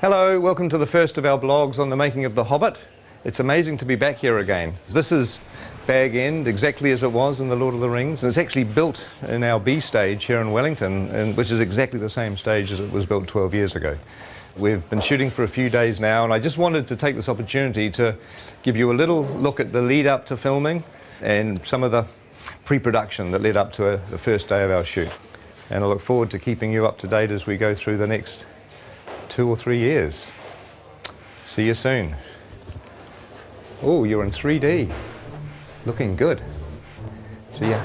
Hello, welcome to the first of our blogs on the making of The Hobbit. It's amazing to be back here again. This is Bag End, exactly as it was in The Lord of the Rings, and it's actually built in our B stage here in Wellington, which is exactly the same stage as it was built 12 years ago. We've been shooting for a few days now, and I just wanted to take this opportunity to give you a little look at the lead up to filming and some of the pre-production that led up to the first day of our shoot. And I look forward to keeping you up to date as we go through the next 2 or 3 years. See you soon. Oh, you're in 3D. Looking good. See ya.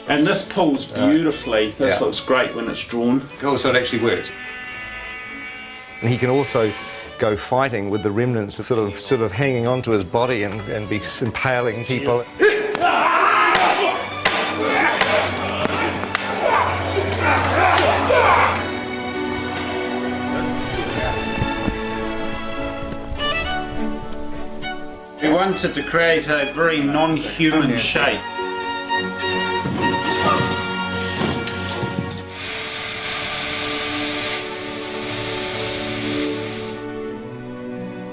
And this pulls beautifully. This looks great when it's drawn. Oh, so it actually works. And he can also go fighting with the remnants sort of hanging onto his body and be impaling people. We wanted to create a very non-human shape.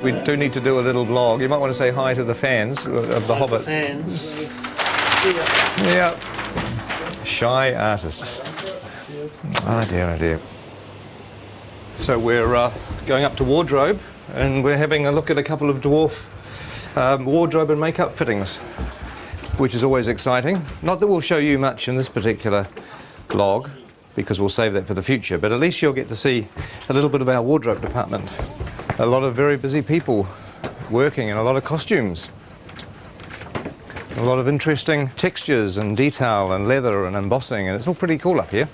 We do need to do a little vlog. You might want to say hi to the fans of The Hobbit. Fans. Yeah. Shy artists. Oh dear, oh dear. So we're going up to wardrobe, and we're having a look at a couple of dwarf wardrobe and makeup fittings, which is always exciting. Not that we'll show you much in this particular vlog, because we'll save that for the future, but at least you'll get to see a little bit of our wardrobe department. A lot of very busy people working, and a lot of costumes. A lot of interesting textures and detail and leather and embossing, and it's all pretty cool up here.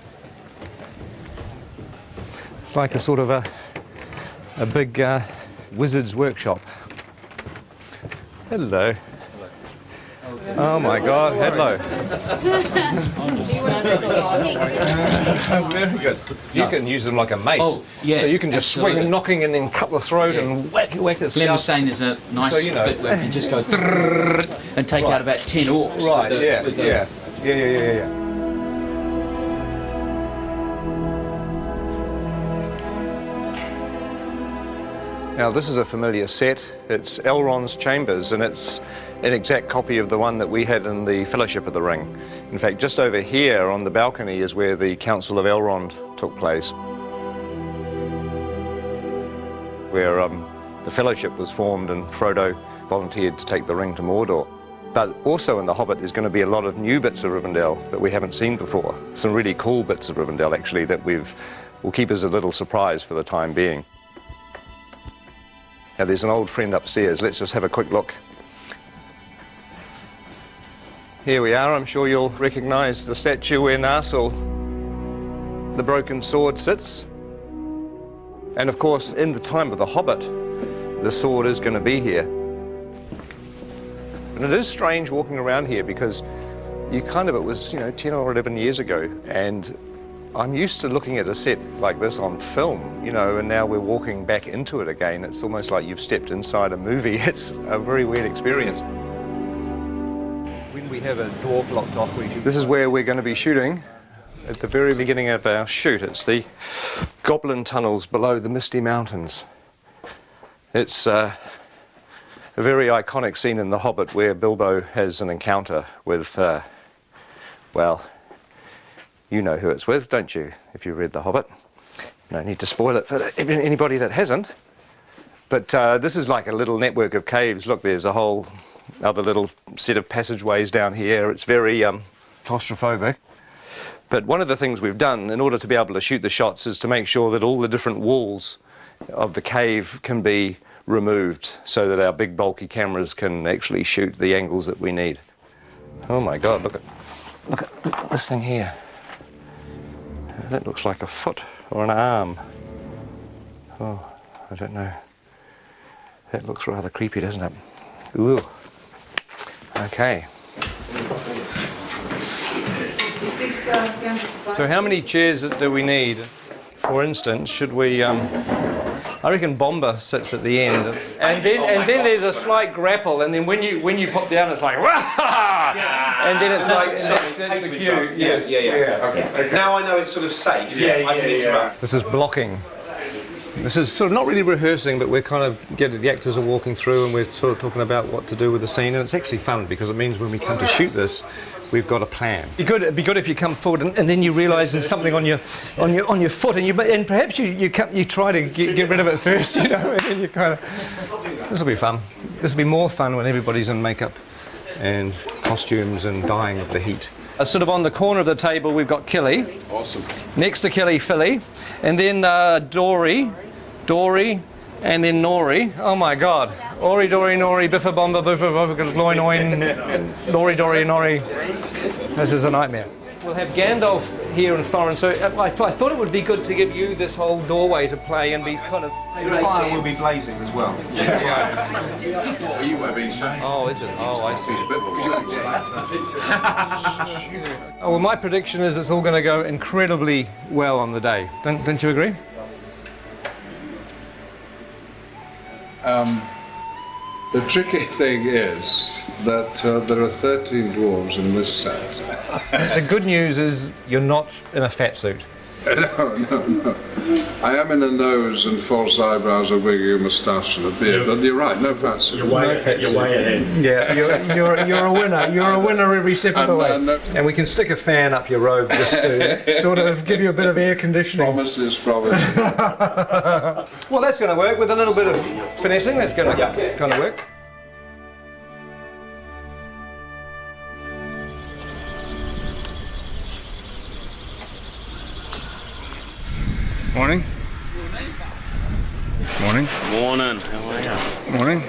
It's like a sort of a big wizard's workshop. Hello. Oh my God, hello. Very good. You can use them like a mace. Oh, yeah. So you can just swing knocking and then cut the throat and whack it. Glenn was saying there's a nice bit where you can just go and take out about 10 orcs. Right, with the, yeah. Now this is a familiar set. It's Elrond's chambers, and it's an exact copy of the one that we had in the Fellowship of the Ring. In fact, just over here on the balcony is where the Council of Elrond took place, where the Fellowship was formed and Frodo volunteered to take the ring to Mordor. But also in The Hobbit there's going to be a lot of new bits of Rivendell that we haven't seen before. Some really cool bits of Rivendell actually that will keep as a little surprise for the time being. Now there's an old friend upstairs. Let's just have a quick look. Here we are. I'm sure you'll recognise the statue where Narsil, the broken sword, sits. And of course, in the time of The Hobbit, the sword is going to be here. And it is strange walking around here because it was, 10 or 11 years ago, and I'm used to looking at a set like this on film, and now we're walking back into it again. It's almost like you've stepped inside a movie. It's a very weird experience. When we have a dwarf locked off, this is where we're going to be shooting at the very beginning of our shoot. It's the goblin tunnels below the Misty Mountains. It's a very iconic scene in The Hobbit where Bilbo has an encounter with, well, you know who it's with, don't you, if you read The Hobbit? No need to spoil it for anybody that hasn't. But this is like a little network of caves. Look, there's a whole other little set of passageways down here. It's very claustrophobic. But one of the things we've done in order to be able to shoot the shots is to make sure that all the different walls of the cave can be removed so that our big bulky cameras can actually shoot the angles that we need. Oh my God, look at this thing here. That looks like a foot or an arm. Oh, I don't know. That looks rather creepy, doesn't it? Ooh. Okay. So how many chairs do we need? For instance, should we... I I reckon Bomber sits at the end, and then there's a slight grapple, and then when you pop down, it's like wah! And then it's like that's the cue. Yes. Yeah. Okay. Now I know it's sort of safe. I can interrupt. This is blocking. This is sort of not really rehearsing, but we're kind of the actors are walking through, and we're sort of talking about what to do with the scene, and it's actually fun because it means when we come to shoot this, we've got a plan. It'd be good if you come forward and then you realise there's something on your foot, and perhaps you try to get rid of it first, you know, and then you kind of. This will be fun. This will be more fun when everybody's in makeup and costumes and dying of the heat. Sort of on the corner of the table, we've got Killy. Awesome. Next to Killy, Philly, and then Dory, and then Nori. Oh my God! Ori, Dory, Nori, Biffa, Bomba, Biffa, Biffa, Gloin, Oin, Nori, Dory, Nori. This is a nightmare. We'll have Gandalf here and Thorin, so I thought it would be good to give you this whole doorway to play and be kind of... The fire will be blazing as well. What are you having saying? Oh, is it? Oh, I see. Oh, well, my prediction is it's all going to go incredibly well on the day. Don't you agree? The tricky thing is that there are 13 dwarves in this set. The good news is you're not in a fat suit. No. I am in a nose and false eyebrows, a wig, a moustache and a beard, but you're right, no fat suit. You're way ahead. Yeah, you're a winner. You're a winner every step of the way. And we can stick a fan up your robe just to sort of give you a bit of air conditioning. Promises. Well, that's going to work with a little bit of finessing. That's going to kind of work. Morning. Morning. Morning. How are you? Morning.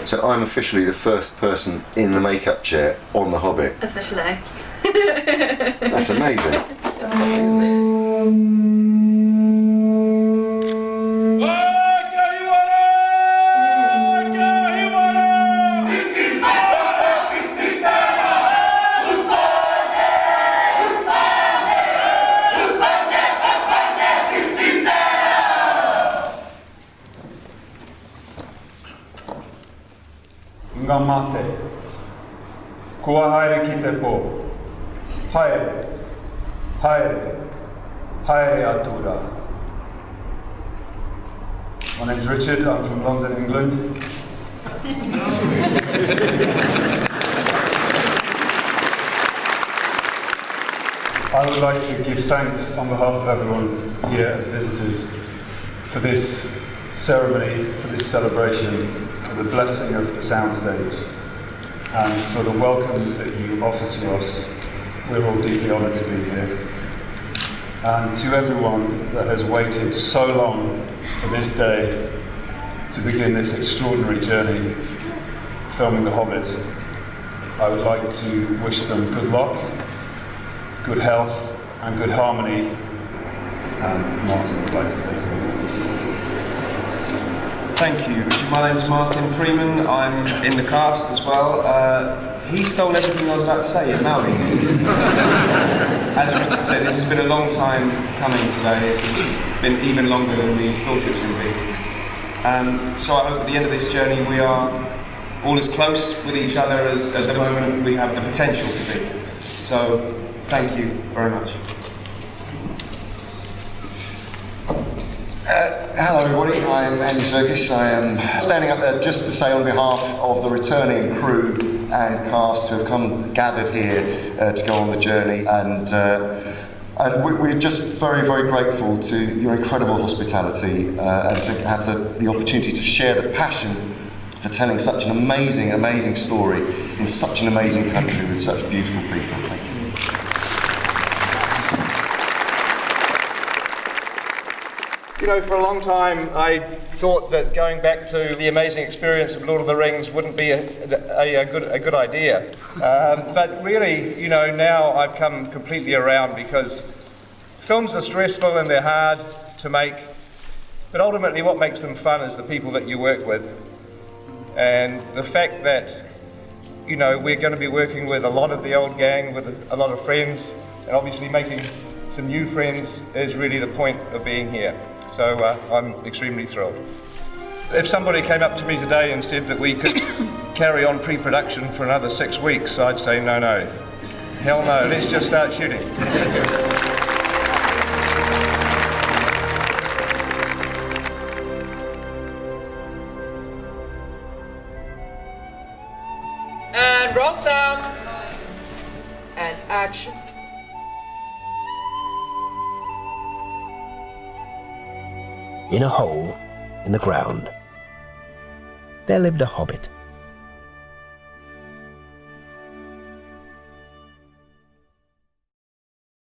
So I'm officially the first person in the makeup chair on The Hobbit. Officially. That's amazing. That's something, isn't it? Ngamate. Kua haere ki te pō. Haere. Haere atura. My name's Richard, I'm from London, England. I would like to give thanks on behalf of everyone here as visitors for this ceremony, for this celebration, for the blessing of the soundstage, and for the welcome that you offer to us. We're all deeply honoured to be here. And to everyone that has waited so long for this day to begin this extraordinary journey filming The Hobbit, I would like to wish them good luck, good health and good harmony, and Martin would like to say something. Thank you, Richard. My name's Martin Freeman. I'm in the cast as well. He stole everything I was about to say in Maori. As Richard said, this has been a long time coming today. It's been even longer than we thought it was going to be. So I hope at the end of this journey we are all as close with each other as at the moment we have the potential to be. So thank you very much. Hello everybody, I'm Andy Serkis. I am standing up there just to say on behalf of the returning crew and cast who have gathered here to go on the journey, and we're just very, very grateful to your incredible hospitality and to have the opportunity to share the passion for telling such an amazing, amazing story in such an amazing country with such beautiful people. Thank you. You know, for a long time I thought that going back to the amazing experience of Lord of the Rings wouldn't be a good idea. But really, you know, now I've come completely around, because films are stressful and they're hard to make, but ultimately what makes them fun is the people that you work with. And the fact that, you know, we're going to be working with a lot of the old gang, with a lot of friends, and obviously making some new friends is really the point of being here. So I'm extremely thrilled. If somebody came up to me today and said that we could carry on pre-production for another 6 weeks, I'd say no, no. Hell no, let's just start shooting. And roll sound. And action. In a hole in the ground, there lived a hobbit.